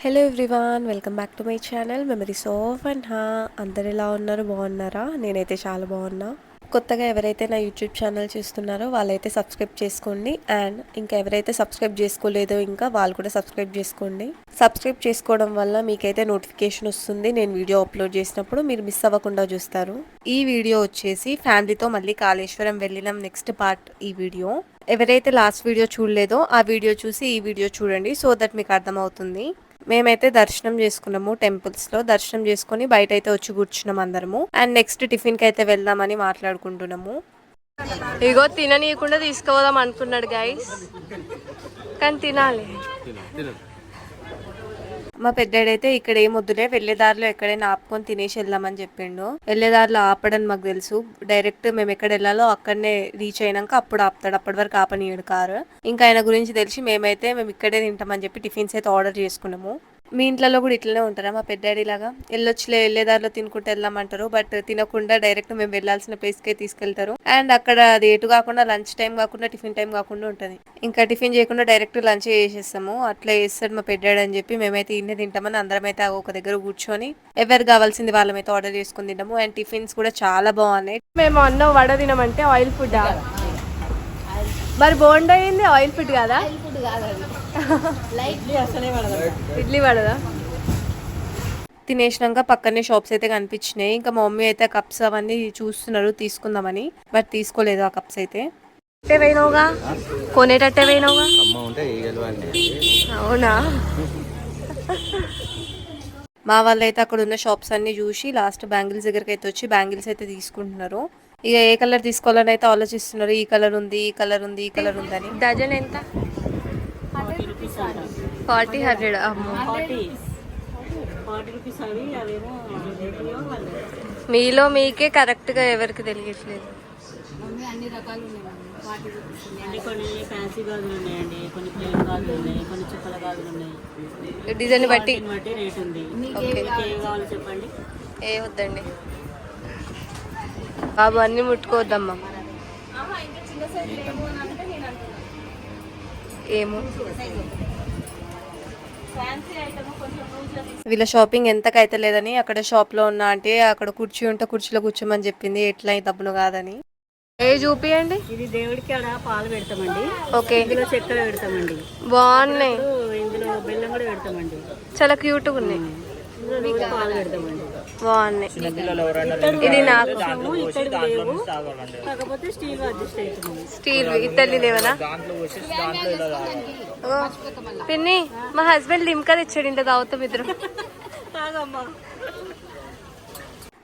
Hello everyone, welcome back to my channel memories of Anha. అందరు ఎలా ఉన్నారు? బాగున్నారా? నేనైతే చాలా బాగున్నా. కొత్తగా ఎవరైతే నా యూట్యూబ్ ఛానల్ చూస్తున్నారో వాళ్ళైతే సబ్స్క్రైబ్ చేసుకోండి. అండ్ ఇంకా ఎవరైతే సబ్స్క్రైబ్ చేసుకోలేదో ఇంకా వాళ్ళు కూడా సబ్స్క్రైబ్ చేసుకోండి. సబ్స్క్రైబ్ చేసుకోవడం వల్ల మీకైతే నోటిఫికేషన్ వస్తుంది. నేను వీడియో అప్లోడ్ చేసినప్పుడు మీరు మిస్ అవ్వకుండా చూస్తారు. ఈ వీడియో వచ్చేసి ఫ్యామిలీతో మళ్ళీ కాళేశ్వరం వెళ్ళినాం నెక్స్ట్ పార్ట్ ఈ వీడియో. ఎవరైతే లాస్ట్ వీడియో చూడలేదో ఆ వీడియో చూసి ఈ వీడియో చూడండి, సో దట్ మీకు అర్థమవుతుంది. మేమైతే దర్శనం చేసుకున్నాము. టెంపుల్స్ లో దర్శనం చేసుకుని బయట అయితే వచ్చి కూర్చున్నాం అందరము. అండ్ నెక్స్ట్ టిఫిన్ కి అయితే వెళ్దామని మాట్లాడుకుంటున్నాము. ఇగో తిననీయకుండా తీసుకుపోదాం అనుకున్నాడు గైస్, కానీ తినాలి. మా పెద్దడైతే ఇక్కడ ఏం వద్దులే, వెళ్లేదారిలో ఎక్కడైనా ఆపుకొని తినేసి వెళ్దామని చెప్పిండు. వెళ్లేదారిలో ఆపడని మాకు తెలుసు. డైరెక్ట్ మేము ఎక్కడ వెళ్ళాలో అక్కడనే రీచ్ అయినాక అప్పుడు ఆపుతాడు. అప్పటి వరకు ఆపనీయడు కారు. ఇంకా ఆయన గురించి తెలిసి మేము ఇక్కడే తింటామని చెప్పి టిఫిన్స్ అయితే ఆర్డర్ చేసుకున్నాము. మీ ఇంట్లో కూడా ఇట్లనే ఉంటారా? మా పెద్దాడి లాగా వెళ్ళొచ్చులే, వెళ్ళేదారిలో తినుకుంటూ వెళ్దామంటారు, బట్ తినకుండా డైరెక్ట్ మేము వెళ్లాల్సిన ప్లేస్ కే తీసుకెళ్తారు. అండ్ అక్కడ అది ఎటు కాకుండా లంచ్ టైం కాకుండా టిఫిన్ టైం కాకుండా ఉంటది. ఇంకా టిఫిన్ చేయకుండా డైరెక్ట్ లంచ్ చేసేస్తాము. అట్లా చేస్తాడు మా పెద్దాడు అని చెప్పి మేమైతే ఇన్నే తింటామని అందరం అయితే ఒక దగ్గర కూర్చొని ఎవరు కావాల్సింది వాళ్ళమైతే ఆర్డర్ చేసుకుని తిన్నాము. అండ్ టిఫిన్స్ కూడా చాలా బాగున్నాయి. మేము అన్నం వడ తినమంటే ఆయిల్ ఫుడ్, మరి బోండా అయింది ఆయిల్ ఫుడ్ కాదా? ఇడ్లీ పడదా? తినేసినాక పక్కనే షాప్స్ అయితే కనిపించినాయి. ఇంకా మా మమ్మీ అయితే కప్స్ అవన్నీ చూస్తున్నారు తీసుకుందామని, బట్ తీసుకోలేదు ఆ కప్స్ అయితే. పోయినావుగా, కొనేటట్టే పోయినావుగా. అవునా? మా వాళ్ళైతే అక్కడ ఉన్న షాప్స్ అన్ని చూసి లాస్ట్ బ్యాంగిల్స్ దగ్గరికి అయితే వచ్చి బ్యాంగిల్స్ అయితే తీసుకుంటున్నారు. ఇక ఏ కలర్ తీసుకోవాలని అయితే ఆలోచిస్తున్నారు. ఈ కలర్ ఉంది, ఈ కలర్ ఉంది, ఈ కలర్ ఉందని. డజన్ ఎంత? 40, 100. మీలో మీకే కరెక్ట్ గా ఎవరికి తెలియట్లేదు. అన్ని రకాలు ఉన్నాయి. కొన్ని ఫ్యాన్సీ గాజులు ఉన్నాయండి, కొన్ని ప్లేన్ గాజులు ఉన్నాయి, కొన్ని చుక్కల గాజులు ఉన్నాయి. డిజైన్ బట్టి రేట్ ఉంది. ఏం కావాలి చెప్పండి. ఏ వద్దండి బాబు, అన్ని ముట్టుకోవద్దమ్మా. ఏమో వీళ్ళ షాపింగ్ ఎంతకైతే లేదని అక్కడ షాప్ లో ఉన్న అంటే అక్కడ కుర్చీ ఉంటే కుర్చీలో కూర్చోమని చెప్పింది. ఎట్లా డబ్బులు కాదని. ఏ చూపియండి. ఇది దేవుడికి ఆడ పాలు పెడతామండి. ఓకే, ఇందులో చక్కెర పెడతామండి. బాగున్నాయి. ఇందులో బెల్లం కూడా పెడతామండి. చాలా క్యూట్ గా ఉన్నాయి. పాలు పెడతామండి. బాగున్నాయి. ఇది నాకు కాకపోతే స్టీల్ అడ్జస్ట్ అవుతుంది. స్టీల్ ఇత్తడి లేవనా? పిన్ని, మా హస్బెండ్ లిమ్కా తెచ్చాడు, ఇంత తాగుతాం ఇద్దరు.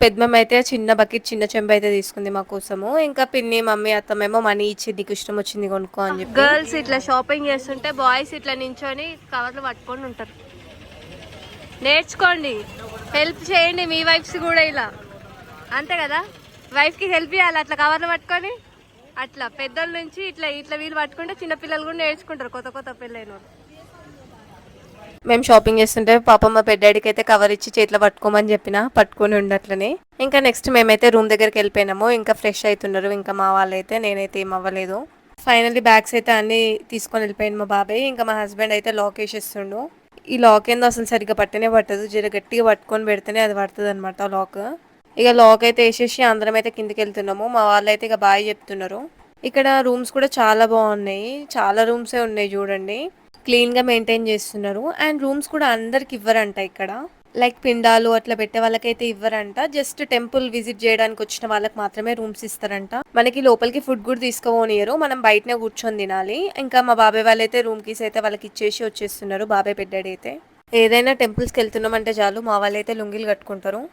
పెద్దమ్మ అయితే చిన్న బకెట్ చిన్న చెంబు అయితే తీసుకుంది మా కోసము. ఇంకా పిన్ని మమ్మీ అత్తమేమో మనీ ఇచ్చి నీకు ఇష్టం వచ్చింది కొనుక్కో అని చెప్పి. గర్ల్స్ ఇట్లా షాపింగ్ చేస్తుంటే బాయ్స్ ఇట్లా నించొని కవర్లు పట్టుకొని ఉంటారు. నేర్చుకోండి, హెల్ప్ చేయండి మీ వైఫ్స్ కూడా. ఇలా అంతే కదా, వైఫ్ కి హెల్ప్ చేయాలి. అట్లా కవర్లు పట్టుకొని అట్లా పెద్దల నుంచి ఇట్లా ఇట్లా వీళ్ళు పట్టుకుంటే చిన్నపిల్లలు కూడా నేర్చుకుంటారు, కొత్త కొత్త పెళ్ళైన వాళ్ళు. మేము షాపింగ్ చేస్తుంటే పాపం మా పెద్దాడికి అయితే కవర్ ఇచ్చి చేతిలో పట్టుకోమని చెప్పిన, పట్టుకొని ఉండట్లనే. ఇంకా నెక్స్ట్ మేమైతే రూమ్ దగ్గరికి వెళ్ళిపోయినాము. ఇంకా ఫ్రెష్ అవుతున్నారు ఇంకా మా వాళ్ళైతే. నేనైతే ఏం అవ్వలేదు. ఫైనల్లీ బ్యాగ్స్ అయితే అన్ని తీసుకొని వెళ్ళిపోయింది మా బాబాయ్. ఇంకా మా హస్బెండ్ అయితే లాక్ వేసేస్తుండు. ఈ లాక్ ఏందో అసలు సరిగ్గా పట్టనే పట్టదు, జర గట్టిగా పట్టుకొని పెడితేనే అది పడుతుంది అనమాట లాక్. ఇక లాక్ అయితే వేసేసి అందరం అయితే కిందికి వెళ్తున్నాము. మా వాళ్ళు అయితే ఇక బాయ్ చెప్తున్నారు. ఇక్కడ రూమ్స్ కూడా చాలా బాగున్నాయి, చాలా రూమ్సే ఉన్నాయి చూడండి. క్లీన్ గా మెయింటైన్ చేస్తున్నారు. అండ్ రూమ్స్ కూడా అందరికి ఇవ్వరంట ఇక్కడ. లైక్ పిండాలు అట్లా పెట్టే వాళ్ళకైతే ఇవ్వరంట. జస్ట్ టెంపుల్ విజిట్ చేయడానికి వచ్చిన వాళ్ళకి మాత్రమే రూమ్స్ ఇస్తారంట. మనకి లోపలికి ఫుడ్ కూడా తీసుకోనియరు, మనం బయటనే కూర్చొని తినాలి. ఇంకా మా బాబాయ్ వాళ్ళైతే రూమ్ కీస్ అయితే వాళ్ళకి ఇచ్చేసి వచ్చేస్తున్నారు. బాబాయ్ పెద్దాడి అయితే ఏదైనా టెంపుల్స్కి వెళ్తున్నామంటే చాలు మా వాళ్ళైతే లుంగీలు కట్టుకుంటారు.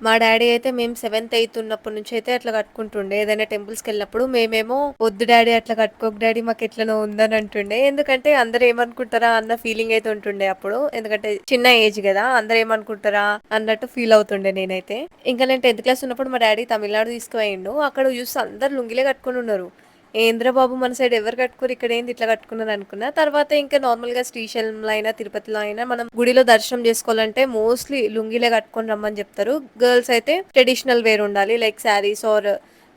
మా డాడీ అయితే మేము 7th 8th ఉన్నప్పటి నుంచి అయితే అట్లా కట్టుకుంటుండే. ఏదైనా టెంపుల్స్కి వెళ్ళినప్పుడు మేమేమో వద్దు డాడీ అట్లా కట్టుకోక డాడీ మాకు ఎట్లనో ఉందని అంటుండే. ఎందుకంటే అందరు ఏమనుకుంటారా అన్న ఫీలింగ్ అయితే ఉంటుండే అప్పుడు. ఎందుకంటే చిన్న ఏజ్ కదా, అందరు ఏమనుకుంటారా అన్నట్టు ఫీల్ అవుతుండే నేనైతే. ఇంకా నేను 10th క్లాస్ ఉన్నప్పుడు మా డాడీ తమిళనాడు తీసుకుపోయిండు. అక్కడ చూస్తే అందరు లుంగిలే కట్టుకుని ఉన్నారు. ఏంద్రబాబు మన సైడ్ ఎవరు కట్టుకోరు, ఇక్కడ ఏంది ఇట్లా కట్టుకున్నారు అనుకున్నా. తర్వాత ఇంకా నార్మల్ గా శ్రీశైలంలో అయినా తిరుపతిలో అయినా మనం గుడిలో దర్శనం చేసుకోవాలంటే మోస్ట్లీ లుంగిలే కట్టుకొని రమ్మని చెప్తారు. గర్ల్స్ అయితే ట్రెడిషనల్ వేర్ ఉండాలి, లైక్ శారీస్ ఆర్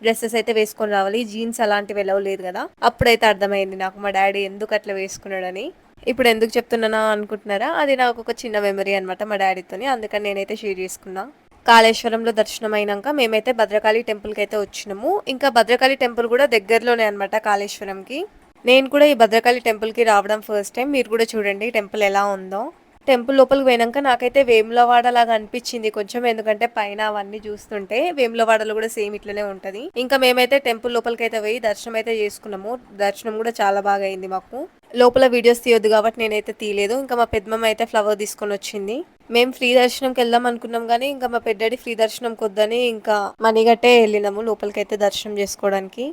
డ్రెస్సెస్ అయితే వేసుకొని రావాలి. జీన్స్ అలాంటివి ఎలా లేదు కదా. అప్పుడైతే అర్థమైంది నాకు మా డాడీ ఎందుకు అట్లా వేసుకున్నాడని. ఇప్పుడు ఎందుకు చెప్తున్నానా అనుకుంటున్నారా, అది నాకు ఒక చిన్న మెమరీ అనమాట మా డాడీతోని, అందుకని నేనైతే షేర్ చేసుకున్నా. కాళేశ్వరంలో దర్శనం అయినాక మేమైతే భద్రకాళి టెంపుల్కి అయితే వచ్చినాము. ఇంకా భద్రకాళి టెంపుల్ కూడా దగ్గరలోనే అనమాట కాళేశ్వరంకి. నేను కూడా ఈ భద్రకాళి టెంపుల్కి రావడం ఫస్ట్ టైం. మీరు కూడా చూడండి టెంపుల్ ఎలా ఉందో. టెంపుల్ లోపలికి పోయినాక నాకైతే వేములవాడ లాగా అనిపించింది కొంచెం, ఎందుకంటే పైన అవన్నీ చూస్తుంటే వేములవాడలో కూడా సేమ్ ఇట్లనే ఉంటది. ఇంకా మేమైతే టెంపుల్ లోపలికి అయితే పోయి దర్శనం అయితే చేసుకున్నాము. దర్శనం కూడా చాలా బాగా అయింది మాకు. లోపల వీడియోస్ తీయొద్దు కాబట్టి నేనైతే తీయలేదు. ఇంకా మా పెద్దమ్మ అయితే ఫ్లవర్ తీసుకొని వచ్చింది. మేము ఫ్రీ దర్శనంకి వెళ్దాం అనుకున్నాం కానీ ఇంకా మా పెద్దడి ఫ్రీ దర్శనం కొద్దని ఇంకా మణిగట్టే వెళ్ళినాము లోపలికి అయితే దర్శనం చేసుకోవడానికి.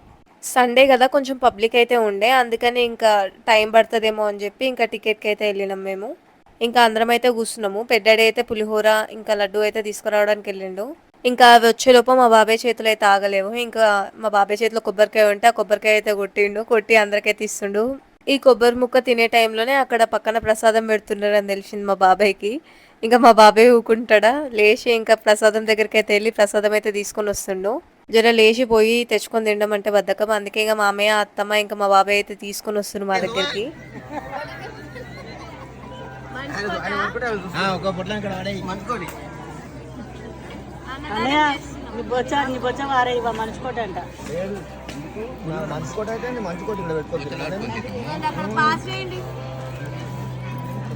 సండే కదా కొంచెం పబ్లిక్ అయితే ఉండే, అందుకని ఇంకా టైం పడుతుందేమో అని చెప్పి ఇంకా టికెట్కి అయితే వెళ్ళినాం మేము. ఇంకా అందరం అయితే కూర్చున్నాము. పెద్దడి అయితే పులిహోర ఇంకా లడ్డు అయితే తీసుకురావడానికి వెళ్ళిండు. ఇంకా అవి వచ్చేలోపు మా బాబాయ్ చేతులు అయితే ఆగలేవు. ఇంకా మా బాబాయ్ చేతిలో కొబ్బరికాయ ఉంటే ఆ కొబ్బరికాయ అయితే కొట్టి అందరికైతే ఇస్తుండు. ఈ కొబ్బరి ముక్క తినే టైంలోనే అక్కడ పక్కన ప్రసాదం పెడుతున్నారని తెలిసింది మా బాబాయ్కి. ఇంకా మా బాబాయ్ ఊకుంటాడా, లేచి ఇంకా ప్రసాదం దగ్గరికి అయితే వెళ్ళి ప్రసాదం అయితే తీసుకొని వస్తుండు. జర లేచిపోయి తెచ్చుకొని తినడం అంటే బద్ధకం, అందుకే ఇంకా మా అమ్మయ్య అత్తమ్మ ఇంకా మా బాబాయ్ అయితే తీసుకొని వస్తుండు మా దగ్గరికి. నీ బొచ్చ వారే మనిషికోట అంట.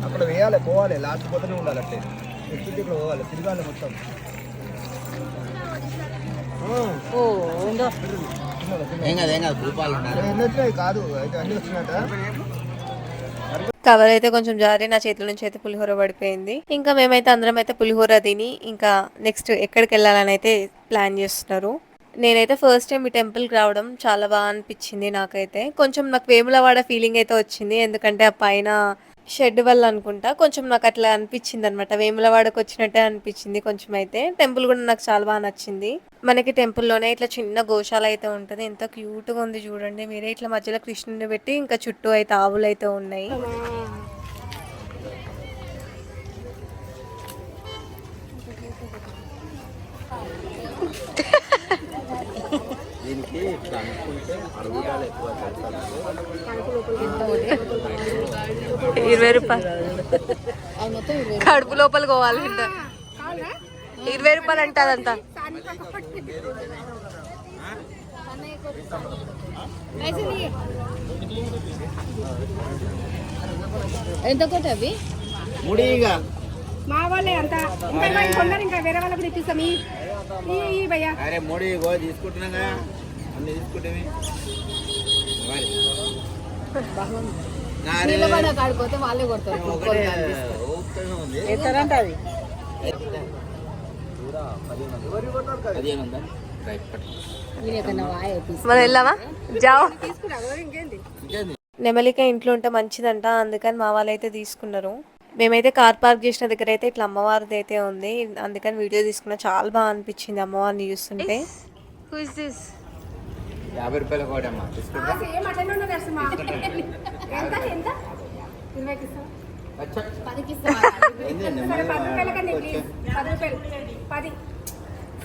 అక్కడ వేయాలి, పోవాలి, లాస్ట్ పోతూనే ఉండాలి. అంటే ఇక్కడ పోవాలి, తిరగాలి మొత్తం. ఎన్ని వచ్చినాయి కాదు అయితే అన్ని వచ్చినట్ట. కవర్ అయితే కొంచెం జారి నా చేతుల నుంచి అయితే పులిహోర పడిపోయింది. ఇంకా మేమైతే అందరం అయితే పులిహోర తిని ఇంకా నెక్స్ట్ ఎక్కడికి వెళ్ళాలని అయితే ప్లాన్ చేస్తున్నారు. నేనైతే ఫస్ట్ టైం ఈ టెంపుల్కి రావడం చాలా బాగా అనిపించింది. నాకైతే కొంచెం నాకు వేములవాడ ఫీలింగ్ అయితే వచ్చింది, ఎందుకంటే ఆ పైన షెడ్ వల్ల అనుకుంటా కొంచెం నాకు అట్లా అనిపించింది అనమాట. వేములవాడకు వచ్చినట్టే అనిపించింది కొంచెం. అయితే టెంపుల్ కూడా నాకు చాలా బాగా నచ్చింది. మనకి టెంపుల్లోనే ఇట్లా చిన్న గోశాల అయితే ఉంటుంది, ఎంత క్యూట్గా ఉంది చూడండి మీరే. ఇట్లా మధ్యలో కృష్ణుని పెట్టి ఇంకా చుట్టూ అయితే ఆవులు అయితే ఉన్నాయి. ₹20 కడుపు లోపల పోవాలి. ₹20 అంటే అదంతా. ఎంత కొట్టి అవి మా వాళ్ళే అంతా కొన్నారు, ఇంకా వేరే వాళ్ళకి తెప్పిస్తాం. భయ్యా అరే మోడీ తీసుకుంటున్నా అన్ని తీసుకుంటే కాడిపోతే వాళ్ళే కొడతారు. అది మనం వెళ్ళామా జావ్. నెమలిక ఇంట్లో ఉంటే మంచిదంట, అందుకని మా వాళ్ళు అయితే తీసుకున్నారు. మేమైతే కార్ పార్క్ చేసిన దగ్గర అయితే ఇట్లా అమ్మవారిది అయితే ఉంది, అందుకని వీడియో తీసుకున్నా. చాలా బాగా అనిపించింది అమ్మవారిని చూస్తుంటే. ₹50 కోటమ్మా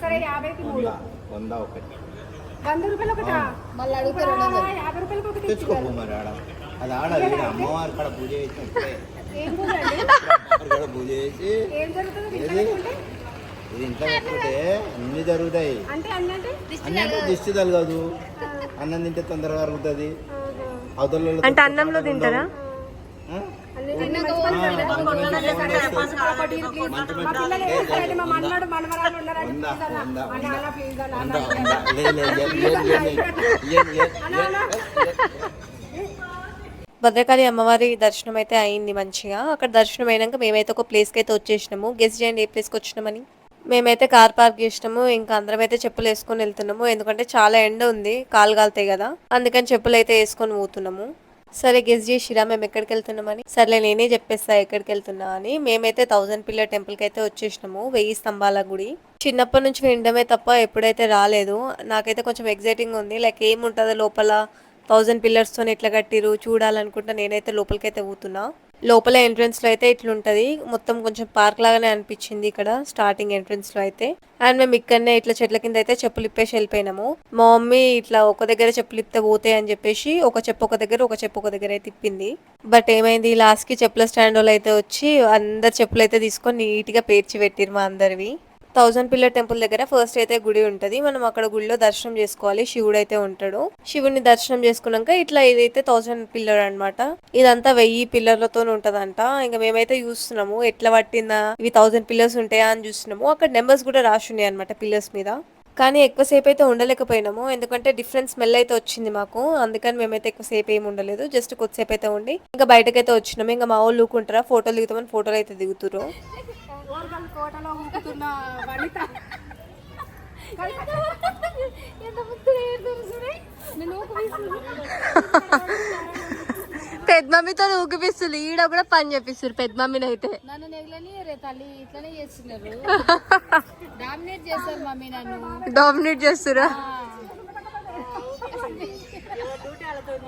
సరే 50కి 3 ₹100 ఒకటా? మళ్ళీ అడుగుతారు ₹50 ఒకటి తెచ్చుకోపు మరి ఆడ. అది ఆడది అమ్మవారి కాడ పూజ చేసి ఏం పూజ అండి? పూజ చేసి ఏం జరుగుతుంది ఇది ఇంట్లో పెట్టుకుంటే అన్ని జరుగుతాయి. అంటే అన్ని అంటే దిష్టి తగలదు, అన్నం తింటే తొందరగా అరుగుతుంది. అవతల అంటే అన్నంలో తింటారా? భద్రకాళి అమ్మవారి దర్శనం అయితే అయింది మంచిగా. అక్కడ దర్శనం అయినాక మేమైతే ఒక ప్లేస్కి అయితే వచ్చేసినాము. గెస్ట్ చేయండి ఏ ప్లేస్కి వచ్చినామని. మేమైతే కార్ పార్క్ చేసినాము. ఇంకా అందరం అయితే చెప్పులు వేసుకొని వెళ్తున్నాము, ఎందుకంటే చాలా ఎండ ఉంది, కాలు కాలుతాయి కదా, అందుకని చెప్పులు అయితే వేసుకొని పోతున్నాము. సరే గెస్ట్ చేసిరా మేము ఎక్కడికి వెళ్తున్నామని? సర్లే నేనే చెప్పేస్తా ఎక్కడికి వెళ్తున్నా అని. మేమైతే 1000 పిల్లర్ టెంపుల్కి అయితే వచ్చేసినాము, 1000 స్తంభాల గుడి. చిన్నప్పటి నుంచి వినడమే తప్ప ఎప్పుడైతే రాలేదు. నాకైతే కొంచెం ఎగ్జైటింగ్ ఉంది, లైక్ ఏముంటుందో లోపల, 1000 పిల్లర్స్తో ఎట్లా కట్టిరు చూడాలనుకుంటా. నేనైతే లోపలికైతే పోతున్నా. లోపల ఎంట్రన్స్ లో అయితే ఇట్లుంటది, మొత్తం కొంచెం పార్క్ లాగానే అనిపించింది ఇక్కడ స్టార్టింగ్ ఎంట్రన్స్ లో అయితే. అండ్ మేము ఇక్కడనే ఇట్లా చెట్ల కింద అయితే చెప్పులు ఇప్పేసి వెళ్ళిపోయినాము. మా మమ్మీ ఇట్లా ఒక దగ్గర చెప్పులు ఇప్పితే పోతాయి అని చెప్పేసి ఒక చెప్పు ఒక దగ్గర ఒక చెప్పు ఒక దగ్గర అయితే ఇప్పింది. బట్ ఏమైంది, లాస్ట్ కి చెప్పుల స్టాండ్ వాళ్ళు అయితే వచ్చి అందరు చెప్పులు అయితే తీసుకొని నీట్ గా పేర్చి పెట్టిరు మా అందరివి. 1000 పిల్లర్ టెంపుల్ దగ్గర ఫస్ట్ అయితే గుడి ఉంటది, మనం అక్కడ గుడిలో దర్శనం చేసుకోవాలి. శివుడు అయితే ఉంటాడు. శివుని దర్శనం చేసుకున్నాక ఇట్లా ఇదైతే 1000 పిల్లర్ అన్నమాట. ఇదంతా 1000 పిల్లర్లతో ఉంటదంట. ఇంకా మేమైతే చూస్తున్నాము ఎట్లా పట్టిందా, ఇవి 1000 పిల్లర్స్ ఉంటాయా అని చూస్తున్నాము. అక్కడ నెంబర్స్ కూడా రాసి ఉన్నాయి అనమాట పిల్లర్స్ మీద. కానీ ఎక్కువసేపు అయితే ఉండలేకపోయినాము, ఎందుకంటే డిఫరెంట్ స్మెల్ అయితే వచ్చింది మాకు. అందుకని మేమైతే ఎక్కువసేపు ఏమి ఉండలేదు, జస్ట్ కొద్దిసేపు అయితే ఉండి ఇంకా బయటకైతే వచ్చినాము. ఇంకా మా వాళ్ళు ఊకుంటారా, ఫోటోలు దిగుతామని ఫోటోలు అయితే దిగుతురు. కోటలో ఉంటున్న వనిత పెద్ద మమ్మీతో ఊకిపిస్తుంది, ఈడ కూడా పని చేపిస్తారు పెద్ద మమ్మీని అయితే. నన్ను నెగలని రే తల్లి ఇట్లనే చేస్తున్నారు, డామినేట్ చేస్తారు మమ్మీ నన్ను. డామినేట్ చేస్తురా?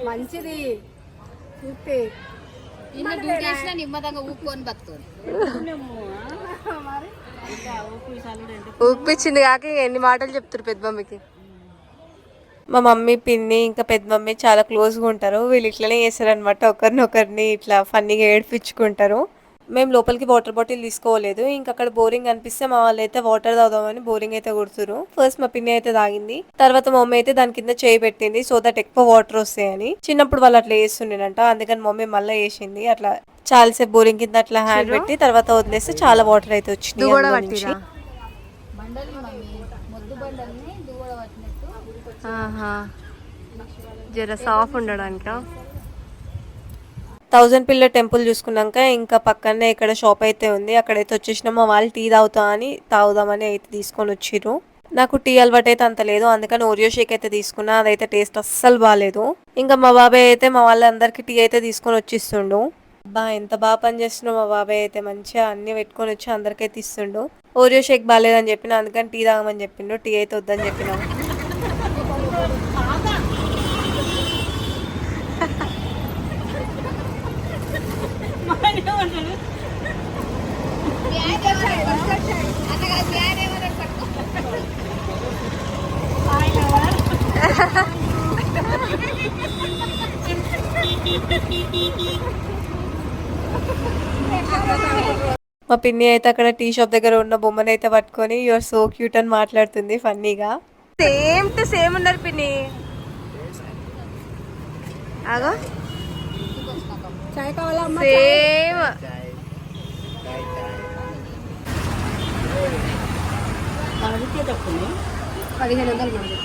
మంచిది చూస్తే ఇన్న డ్యూటీ చేసినా నిమ్మదంగా ఊపుకొని బతుకొని ఊపిచ్చింది కాక ఎన్ని మాటలు చెప్తారు పెద్ద మమ్మీకి. మా మమ్మీ పిన్ని ఇంకా పెద్ద మమ్మీ చాలా క్లోజ్ గా ఉంటారు. వీళ్ళు ఇట్లనే చేస్తారనమాట, ఒకరినొకరిని ఇట్లా ఫన్నీగా ఏడిపించుకుంటారు. మేము లోపలికి వాటర్ బాటిల్ తీసుకోలేదు, ఇంకా అక్కడ బోరింగ్ అనిపిస్తే మా వాళ్ళు అయితే వాటర్ తాగుదామని బోరింగ్ అయితే కొడుతురు. ఫస్ట్ మా పిన్ని అయితే తాగింది, తర్వాత మా మమ్మీ అయితే దాని కింద చేయి పెట్టింది సో దట్ ఎక్కువ వాటర్ వస్తాయని. చిన్నప్పుడు వాళ్ళు అట్లా చేస్తుండేనంట, అందుకని మమ్మీ మళ్ళీ వేసింది. అట్లా చాలాసేపు బోరింగ్ కింద అట్లా హ్యాండ్ పెట్టి తర్వాత వదిలేస్తే చాలా వాటర్ అయితే వచ్చింది. బండల్ని మమ్మీ మొద్దు బండల్ని దువ్వడ పట్టినట్టు జర సాఫ్ ఉండడానికి. 1000 పిల్లర్ టెంపుల్ చూసుకున్నాక ఇంకా పక్కనే ఇక్కడ షాప్ అయితే ఉంది, అక్కడైతే వచ్చేసినా మా వాళ్ళు టీ తాగుదామని అయితే తీసుకొని వచ్చిర్రు. నాకు టీ అలవాటు అయితే అంత లేదు, అందుకని ఓరియో షేక్ అయితే తీసుకున్నా. అదైతే టేస్ట్ అస్సలు బాగాలేదు. ఇంకా మా బాబాయ్ అయితే మా వాళ్ళందరికి టీ అయితే తీసుకొని వచ్చిస్తుండు. ఎంత బాగా పని చేస్తున్నావు మా బాబాయ్ అయితే, మంచిగా అన్ని పెట్టుకొని వచ్చి అందరికైతే ఇస్తుండు. ఓరియో షేక్ బాగాలేదని చెప్పిన, అందుకని టీ తాగమని చెప్పిండు. టీ అయితే వద్దని చెప్పిన. మా పిన్ని అయితే అక్కడ టీ షాప్ దగ్గర ఉన్న బొమ్మను అయితే పట్టుకొని యువర్ సో క్యూట్ అని మాట్లాడుతుంది ఫన్నీగా. సేమ్ టు సేమ్ ఉన్నారు పిన్ని. ఆగో చాయ్ కావాలా అమ్మ? సేమ్. అందుకే తక్కువ 1500 మంది.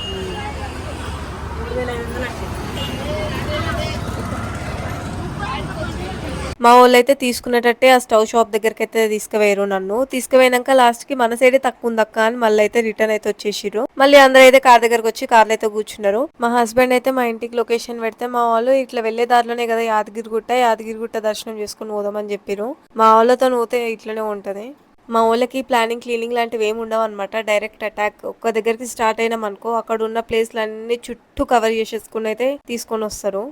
మా వాళ్ళు అయితే తీసుకునేటట్టే ఆ స్టవ్ షాప్ దగ్గరికి అయితే తీసుకువేరు. నన్ను తీసుకుపోయినాక లాస్ట్ కి మన సైడే తక్కువ ఉందక్క అని మళ్ళీ అయితే రిటర్న్ అయితే వచ్చేసిర్రు. మళ్ళీ అందరూ అయితే కార్ దగ్గరకు వచ్చి కార్లో అయితే కూర్చున్నారు. మా హస్బెండ్ అయితే మా ఇంటికి లొకేషన్ పెడితే మా వాళ్ళు ఇట్లా వెళ్లే దారిలోనే కదా యాదగిరిగుట్ట దర్శనం చేసుకుని పోదామని చెప్పిరు. మా వాళ్ళతో పోతే ఇట్లనే ఉంటది. మా వాళ్ళకి ప్లానింగ్ క్లీనింగ్ లాంటివి ఏమి ఉండవు అనమాట, డైరెక్ట్ అటాక్. ఒక్క దగ్గరికి స్టార్ట్ అయినాం అనుకో అక్కడ ఉన్న ప్లేస్లన్నీ చుట్టూ కవర్ చేసేసుకుని అయితే తీసుకొని వస్తారు.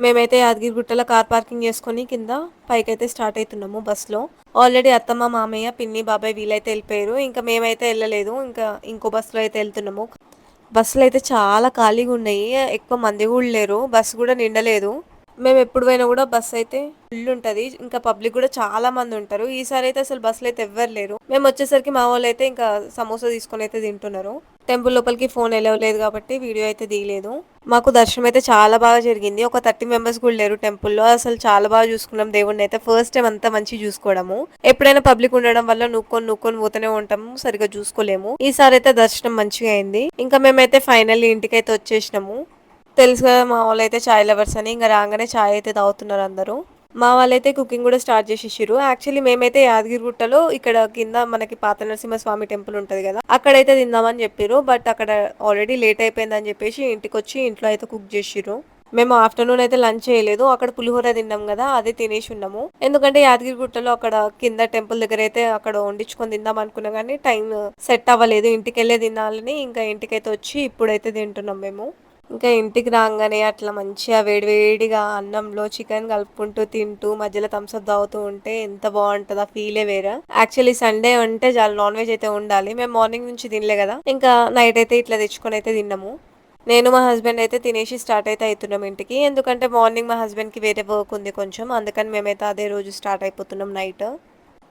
మేమైతే యాదగిరిగుట్టలో కార్ పార్కింగ్ చేసుకుని కింద పైకైతే స్టార్ట్ అవుతున్నాము బస్సులో. ఆల్రెడీ అత్తమ్మ మామయ్య పిన్ని బాబాయ్ వీళ్ళైతే వెళ్ళిపోయారు, ఇంకా మేమైతే వెళ్ళలేదు. ఇంకా ఇంకో బస్సులో అయితే వెళ్తున్నాము. బస్సులు అయితే చాలా ఖాళీగా ఉన్నాయి, ఎక్కువ మంది కూడా లేరు, బస్సు కూడా నిండలేదు. మేము ఎప్పుడు పోయినా కూడా బస్ అయితే ఫుల్ ఉంటది, ఇంకా పబ్లిక్ కూడా చాలా మంది ఉంటారు. ఈసారి అయితే అసలు బస్సులు అయితే ఎవ్వరు లేరు. మేము వచ్చేసరికి మా వాళ్ళు అయితే ఇంకా సమోసా తీసుకొని అయితే తింటున్నారు. టెంపుల్ లోపలికి ఫోన్ ఎలవ్ లేదు కాబట్టి వీడియో అయితే దిగలేదు. మాకు దర్శనం అయితే చాలా బాగా జరిగింది. ఒక 30 మెంబర్స్ కూడా లేరు టెంపుల్లో. అసలు చాలా బాగా చూసుకున్నాం దేవుడిని అయితే, ఫస్ట్ టైం అంతా మంచిగా చూసుకోవడము. ఎప్పుడైనా పబ్లిక్ ఉండడం వల్ల నూక్కొని పోతూనే ఉంటాము, సరిగా చూసుకోలేము. ఈసారి అయితే దర్శనం మంచిగా అయింది. ఇంకా మేమైతే ఫైనల్లీ ఇంటికైతే వచ్చేసినాము. తెలుసు కదా మా వాళ్ళు అయితే చాయ్ లవర్స్ అని, ఇంకా రాగానే చాయ్ అయితే తాగుతున్నారు అందరూ. మా వాళ్ళైతే కుకింగ్ కూడా స్టార్ట్ చేసేసారు. యాక్చువల్లీ మేమైతే యాదగిరిగుట్టలో ఇక్కడ కింద మనకి పాత నరసింహస్వామి టెంపుల్ ఉంటది కదా, అక్కడైతే తిందామని చెప్పారు. బట్ అక్కడ ఆల్రెడీ లేట్ అయిపోయిందని చెప్పేసి ఇంటికి వచ్చి ఇంట్లో అయితే కుక్ చేసిర్రు. మేము ఆఫ్టర్నూన్ అయితే లంచ్ చేయలేదు, అక్కడ పులిహోర తిన్నాం కదా అదే తినేసి ఉన్నాము. ఎందుకంటే యాదగిరిగుట్టలో అక్కడ కింద టెంపుల్ దగ్గర అయితే అక్కడ వండించుకొని తిందాం అనుకున్నా కానీ టైం సెట్ అవ్వలేదు, ఇంటికి వెళ్ళే తినాలని ఇంకా ఇంటికైతే వచ్చి ఇప్పుడైతే తింటున్నాం మేము. ఇంకా ఇంటికి రాగానే అట్లా మంచిగా వేడివేడిగా అన్నంలో చికెన్ కలుపుకుంటూ తింటూ మధ్యలో థమ్స్అప్ తాగుతూ ఉంటే ఎంత బాగుంటుంది, ఆ ఫీలే వేరే. యాక్చువల్లీ సండే అంటే చాలా నాన్ వెజ్ అయితే ఉండాలి, మేము మార్నింగ్ నుంచి తినలే కదా, ఇంకా నైట్ అయితే ఇట్లా తెచ్చుకొని అయితే తిన్నాము. నేను మా హస్బెండ్ అయితే తినేసి స్టార్ట్ అయితే అవుతున్నాం ఇంటికి, ఎందుకంటే మార్నింగ్ మా హస్బెండ్కి వేరే వర్క్ ఉంది కొంచెం, అందుకని మేమైతే అదే రోజు స్టార్ట్ అయిపోతున్నాం నైట్.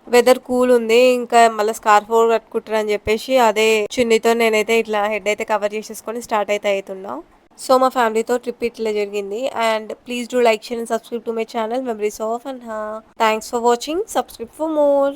వెదర్ కూల్ ఉంది, ఇంకా మళ్ళీ స్కార్ఫ్ కట్టుకుంటారు అని చెప్పేసి అదే చున్నీతో నేనైతే ఇట్లా హెడ్ అయితే కవర్ చేసేసుకొని స్టార్ట్ అయితే అవుతున్నా. సో మా ఫ్యామిలీతో ట్రిప్ ఇట్లా జరిగింది. And please do like, share and subscribe to my channel memories of Anha. Thanks for watching, subscribe for more.